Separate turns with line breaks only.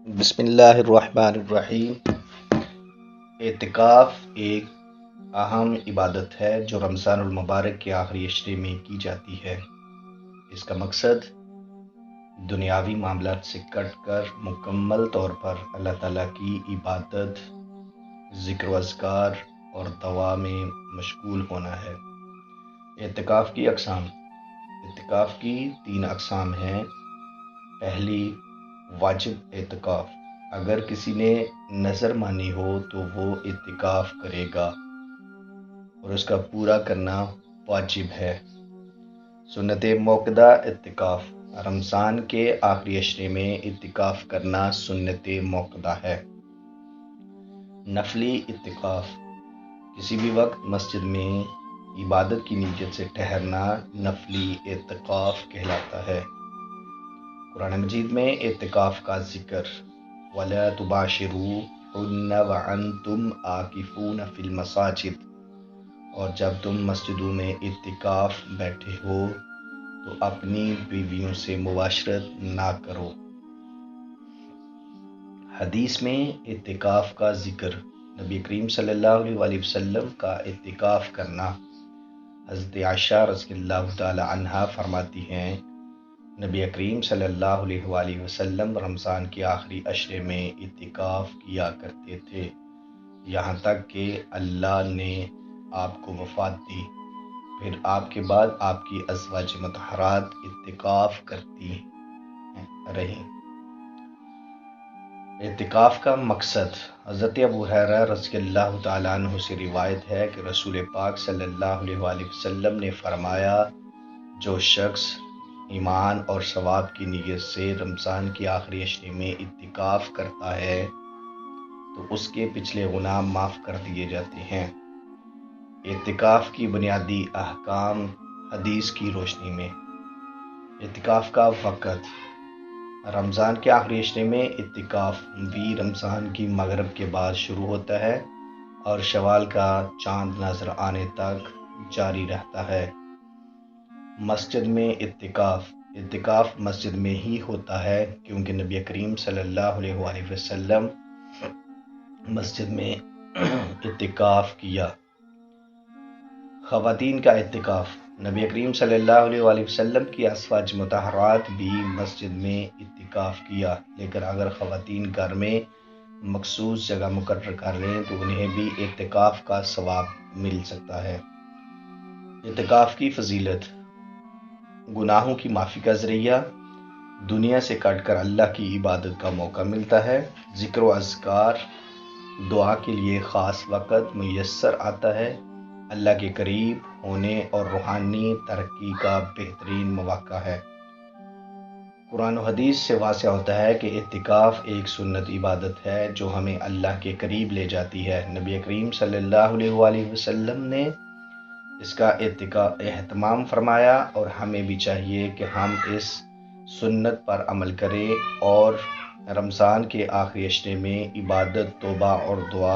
بسم اللہ الرحمن الرحیم۔ اعتکاف ایک اہم عبادت ہے جو رمضان المبارک کے آخری عشرے میں کی جاتی ہے۔ اس کا مقصد دنیاوی معاملات سے کٹ کر مکمل طور پر اللہ تعالیٰ کی عبادت، ذکر و اذکار اور دعا میں مشغول ہونا ہے۔ اعتکاف کی اقسام۔ اعتکاف کی 3 اقسام ہیں۔ پہلی، واجب اعتکاف۔ اگر کسی نے نظر مانی ہو تو وہ اعتکاف کرے گا اور اس کا پورا کرنا واجب ہے۔ سنت موقدہ اعتکاف۔ رمضان کے آخری عشرے میں اعتکاف کرنا سنت موقدہ ہے۔ نفلی اعتکاف۔ کسی بھی وقت مسجد میں عبادت کی نیت سے ٹھہرنا نفلی اعتکاف کہلاتا ہے۔ قرآن مجید میں اعتکاف کا ذکر، وَلَا تُبَاشِرُوهُنَّ وَأَنْتُمْ عَاكِفُونَ فِي الْمَسَاجِدِ، اور جب تم مسجدوں میں اعتکاف بیٹھے ہو تو اپنی بیویوں سے مباشرت نہ کرو۔ حدیث میں اعتکاف کا ذکر، نبی کریم صلی اللہ علیہ وسلم کا اعتکاف کرنا۔ حضرت عائشہ رضی اللہ تعالی عنہا فرماتی ہیں، نبی کریم صلی اللہ علیہ وسلم رمضان کے آخری عشرے میں اعتکاف کیا کرتے تھے، یہاں تک کہ اللہ نے آپ کو وفات دی۔ پھر آپ کے بعد آپ کی ازواج مطہرات اعتکاف کرتی رہیں۔ اعتکاف کا مقصد۔ حضرت ابو ہریرہ رضی اللہ تعالیٰ عنہ سے روایت ہے کہ رسول پاک صلی اللہ علیہ وسلم نے فرمایا، جو شخص ایمان اور ثواب کی نیت سے رمضان کے آخری عشرے میں اعتکاف کرتا ہے تو اس کے پچھلے گناہ معاف کر دیے جاتے ہیں۔ اعتکاف کی بنیادی احکام حدیث کی روشنی میں۔ اعتکاف کا وقت۔ رمضان کے آخری عشرے میں اعتکاف رمضان کی مغرب کے بعد شروع ہوتا ہے اور شوال کا چاند نظر آنے تک جاری رہتا ہے۔ مسجد میں اعتکاف۔ اعتکاف مسجد میں ہی ہوتا ہے کیونکہ نبی کریم صلی اللہ علیہ وسلم مسجد میں اعتکاف کیا۔ خواتین کا اعتکاف۔ نبی کریم صلی اللہ علیہ وسلم کی ازواج مطہرات بھی مسجد میں اعتکاف کیا، لیکن اگر خواتین گھر میں مخصوص جگہ مقرر کر لیں تو انہیں بھی اعتکاف کا ثواب مل سکتا ہے۔ اعتکاف کی فضیلت۔ گناہوں کی معافی کا ذریعہ، دنیا سے کٹ کر اللہ کی عبادت کا موقع ملتا ہے، ذکر و اذکار، دعا کے لیے خاص وقت میسر آتا ہے، اللہ کے قریب ہونے اور روحانی ترقی کا بہترین مواقع ہے۔ قرآن و حدیث سے واضح ہوتا ہے کہ اعتکاف ایک سنت عبادت ہے جو ہمیں اللہ کے قریب لے جاتی ہے۔ نبی کریم صلی اللہ علیہ وسلم نے اس کا اہتمام فرمایا اور ہمیں بھی چاہیے کہ ہم اس سنت پر عمل کریں اور رمضان کے آخری عشرے میں عبادت، توبہ اور دعا